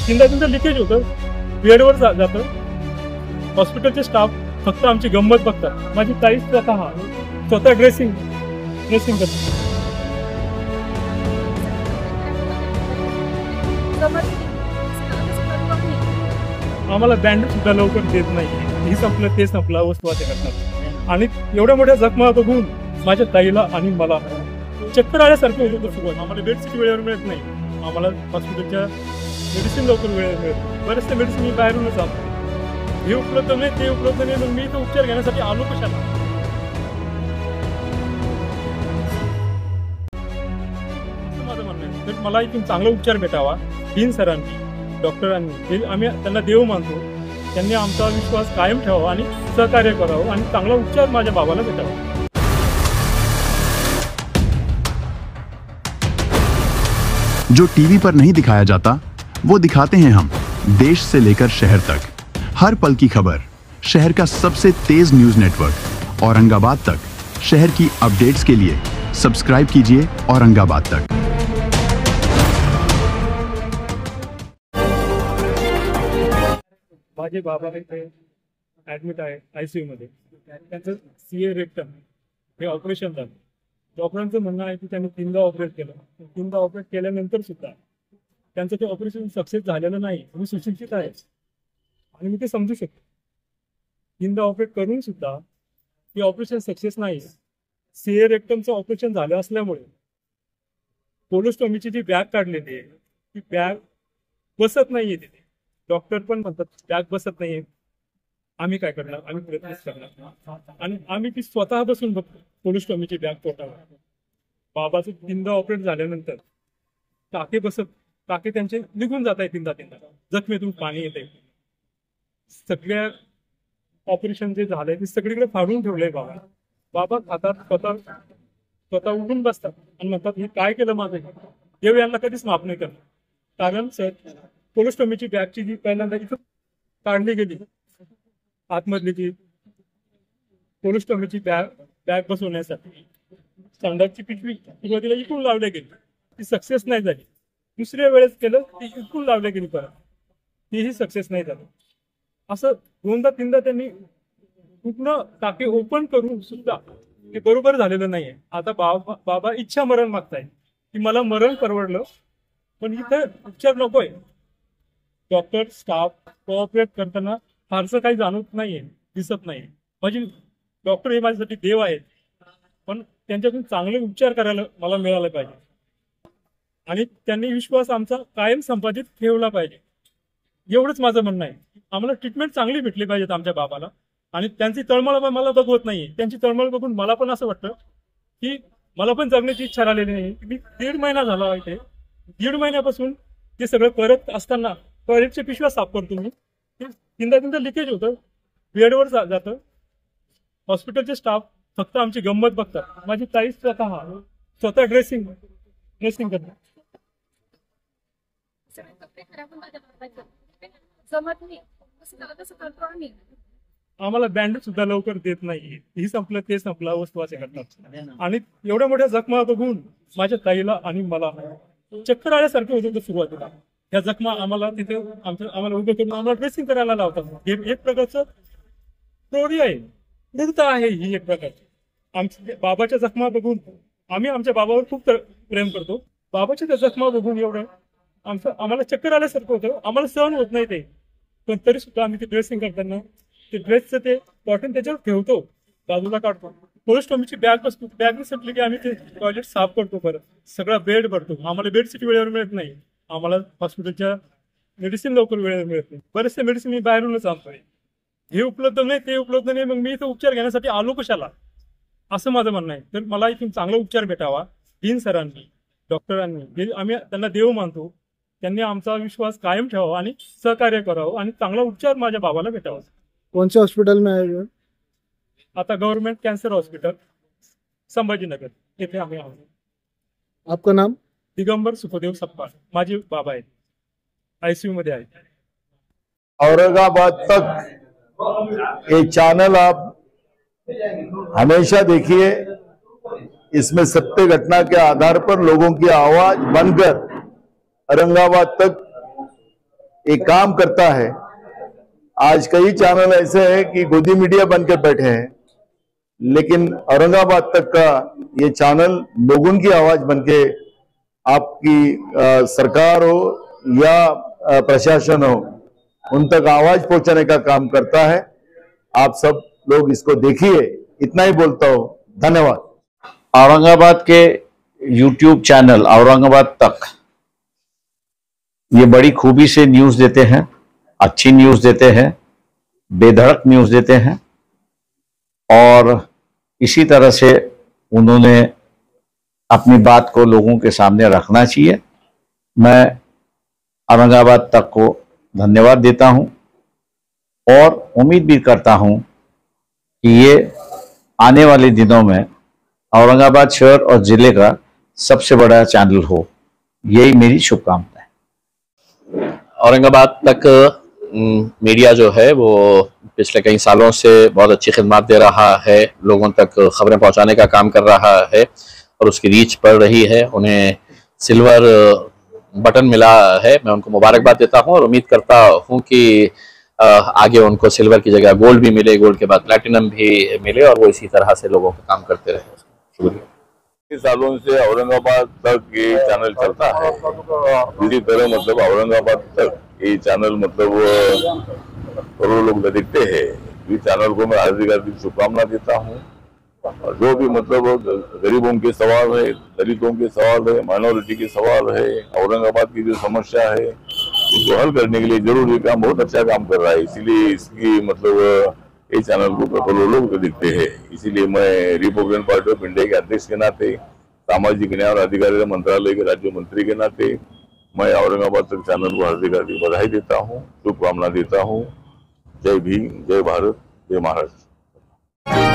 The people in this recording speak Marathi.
तीनदा लिकेज होतं, बेडवर जातं. हॉस्पिटलचे स्टाफ फक्त आमची गंमत बघतात. माझी ताई स्वतः ड्रेसिंग करते. आम्हाला बँडेज सुद्धा लवकर देत नाही. हे संपलं ते संपलं वस्तू असे करतात. आणि एवढ्या मोठ्या जखमा बघून माझ्या ताईला आणि मला चक्कर आल्यासारखं होतं. सुरुवात आम्हाला बेडशीट वेळेवर मिळत नाही. आम्हाला हॉस्पिटलच्या मेडिसिन लवकर वेळेवर मिळत नाही. बरेचसे मेडिसिन मी बाहेरूनच आणतो. हे उपलब्ध नाही, ते उपलब्ध नाही, मग मी इथं उपचार घेण्यासाठी आलो कशाला? असं माझं म्हणणं आहे. तर मला इथून चांगला उपचार भेटावा. डीन सरांनी, डॉक्टरांनी, आम्ही त्यांना देव मानतो, त्यांनी आमचा विश्वास कायम ठेवावा आणि सहकार्य करावं आणि चांगला उपचार माझ्या बाबाला भेटावा. जो टीवी पर नहीं दिखाया जाता वो दिखाते हैं हम, देश से लेकर शहर तक, हर पल की खबर। शहर का सबसे तेज न्यूज नेटवर्क औरंगाबाद तक। शहर की अपडेट्स के लिए सब्सक्राइब कीजिए औरंगाबाद तक। माझे बाबा इथे ॲडमिट आहे ICU मध्ये. त्यांचं CA रेक्टम हे ऑपरेशन झालं. डॉक्टरांचं म्हणणं आहे की त्यांनी 3दा ऑपरेट केलं. 3दा ऑपरेट केल्यानंतर सुद्धा त्यांचं ते ऑपरेशन सक्सेस झालेलं नाही. मी सुशिक्षित आहे आणि मी ते समजू शकतो. 3दा ऑपरेट करून सुद्धा ते ऑपरेशन सक्सेस नाही. CA रेक्टमचं ऑपरेशन झालं असल्यामुळे कोलोस्टॉमीची जी बॅग काढलेली आहे ती बॅग बसत नाहीये तिथे. डॉक्टर पण म्हणतात बॅग बसत नाहीये. आम्ही काय करणार? आम्ही प्रयत्नच करणार आणि आम्ही ती स्वतः बसून बघतो कोलोस्टॉमीची बॅग पोटावर. बाबाचं 3दा ऑपरेट झाल्यानंतर टाके त्यांचे निघून जात आहे. 3दा जखमेतून पाणी येते. सगळ्या ऑपरेशन जे झालंय ते सगळीकडे फाडून ठेवलंय बाबा खातात, स्वतः उठून बसतात आणि म्हणतात हे काय केलं माझं? देव यांना कधीच माफ नाही करणार. कारण सर कोलोस्टॉमीची बॅगची जी पहिल्यांदा इथं काढली गेली आतमधली जी कोलोस्टॉमीची बॅग बसवण्यासाठी संडासची पिशवी सुरुवातीला इकडून लावली गेली. ती सक्सेस नाही झाली. दुसऱ्या वेळेस केलं ती इकडून लावली गेली परत, तीही सक्सेस नाही झाली. असं 2दा-3दा त्यांनी पूर्ण टाके ओपन करून सुद्धा ते बरोबर झालेलं नाहीये. आता बाबा इच्छा मरण मागताय की मला मरण परवडलं पण इथं उपचार नकोय. डॉक्टर स्टाफ कोऑपरेट करताना फारसं काही जाणवत नाहीये, दिसत नाही. म्हणजे डॉक्टर हे माझ्यासाठी देव आहेत पण त्यांच्यातून चांगले उपचार करायला मला मिळाले पाहिजे आणि त्यांनी विश्वास आमचा कायम संपादित ठेवला पाहिजे. एवढंच माझं म्हणणं आहे. आम्हाला ट्रीटमेंट चांगली भेटली पाहिजेत आमच्या बाबाला आणि त्यांची तळमळ मला बघवत नाहीये. त्यांची तळमळ बघून मला पण असं वाटतं की मला पण जगण्याची इच्छा राहिलेली नाही. मी 1.5 महिना झाला इथे. 1.5 महिन्यापासून ते सगळं करत असताना टॉयलेटच्या पिशव्या साफ करतो मी. 3दा लिकेज होतं, बेडवर जातं. हॉस्पिटलचे स्टाफ फक्त आमची गंमत बघतात. माझी ताई स्वतः ड्रेसिंग करते. आम्हाला बँडेज सुद्धा लवकर देत नाही. ही संपलं ते संपलं वस्तू असे करतात. आणि एवढ्या मोठ्या जखमा बघून माझ्या ताईला आणि मला चक्कर आल्यासारखं होतं सुरुवातीला. ह्या जखमा आम्हाला तिथे आम्हाला उभे करून आम्हाला ड्रेसिंग करायला लावतात. हे एक प्रकारचं प्रौढी आहे, मूर्ता आहे ही एक प्रकारची. आमच्या बाबाच्या जखमा बघून आम्ही आमच्या बाबावर खूप प्रेम करतो. बाबाच्या त्या जखमा बघून एवढं आम्हाला चक्कर आल्यासारखं होतं. आम्हाला सहन होत नाही ते, पण तरी सुद्धा आम्ही ते ड्रेसिंग करताना ते ड्रेसचं ते कॉटन त्याच्यावर ठेवतो, बाजूला काढतो. कोलोस्टॉमीची बॅग बसतो. बॅग संपली की आम्ही ते टॉयलेट साफ करतो, परत सगळा बेड भरतो. आम्हाला बेडशीट वेळेवर मिळत नाही. आम्हाला हॉस्पिटलच्या मेडिसिन लवकर वेळेवर मिळत नाही. बरेचसे मेडिसिन मी बाहेरूनच आणतोय. हे उपलब्ध नाही, ते उपलब्ध नाही, मग मी इथं उपचार घेण्यासाठी आलो कशाला? असं माझं म्हणणं आहे. तर मला इथून चांगला उपचार भेटावा. डीन सरांनी, डॉक्टरांनी, आम्ही त्यांना देव मानतो, त्यांनी आमचा विश्वास कायम ठेवावा आणि सहकार्य करावं आणि चांगला उपचार माझ्या बाबाला भेटावा. कौन से हॉस्पिटल में आए? आता गव्हर्नमेंट कॅन्सर हॉस्पिटल संभाजीनगर येथे आम्ही आहोत. आपका नाम? दिगंबर सुखदेव सपकाळ. माझे बाबा आहेत, ICU मध्ये आहेत. औरंगाबाद तक ये चैनल आप हमेशा देखिए. इसमें सत्य घटना के आधार पर लोगों की आवाज बनकर औरंगाबाद तक एक काम करता है। आज कई चैनल ऐसे हैं कि गोदी मीडिया बनकर बैठे हैं, लेकिन औरंगाबाद तक का ये चैनल लोगों की आवाज बनके आपकी सरकार हो या प्रशासन हो, उन तक आवाज पहुंचाने का काम करता है। आप सब लोग इसको देखिए, इतना ही बोलता हूं। धन्यवाद। औरंगाबाद के YouTube चैनल औरंगाबाद तक ये बड़ी खूबी से न्यूज देते हैं, अच्छी न्यूज देते हैं, बेधड़क न्यूज देते हैं, और इसी तरह से उन्होंने अपनी बात को लोगों के सामने रखना चाहिए। मैं औरंगाबाद तक को धन्यवाद देता हूं और उम्मीद भी करता हूं कि ये आने वाले दिनों में औरंगाबाद शहर और जिले का सबसे बड़ा चैनल हो, यही मेरी शुभकामना है। औरंगाबाद तक मीडिया जो है वो पिछले कई सालों से बहुत अच्छी खिदमत दे रहा है, लोगों तक खबरें पहुंचाने का काम कर रहा है और उसकी रीच बढ़ रही है। उन्हें सिल्वर बटन मिला है, मैं उनको मुबारकबाद देता हूं और उम्मीद करता हूं कि आगे उनको सिल्वर की जगह गोल्ड भी मिले, गोल्ड के बाद प्लैटिनम भी मिले और वो इसी तरह से लोगों का काम करते रहे। शुक्रिया। सालों से औरंगाबाद तक ये चैनल चलता है। इसी तरह मतलब औरंगाबाद तक ये चैनल मतलब करोड़ों लोग देखते हैं। इस चैनल को मैं हार्दिक शुभकामना देता हूँ। और जो भी मतलब गरीबों के सवाल है, दलितों के सवाल है, माइनॉरिटी के सवाल है, औरंगाबाद की जो समस्या है उसको हल करने के लिए जरूर काम बहुत अच्छा काम कर रहा है। इसीलिए इसकी मतलब ये चैनल को करोड़ों लोग दिखते हैं। इसीलिए मैं रिपब्लिकन पार्टी ऑफ इंडिया के अध्यक्ष के नाते, सामाजिक न्याय और अधिकारिता मंत्रालय के राज्य मंत्री के नाते मैं औरंगाबाद तक चैनल को हार्दिक बधाई देता हूँ, शुभकामना देता हूँ। जय भीम, जय भारत, जय महाराष्ट्र।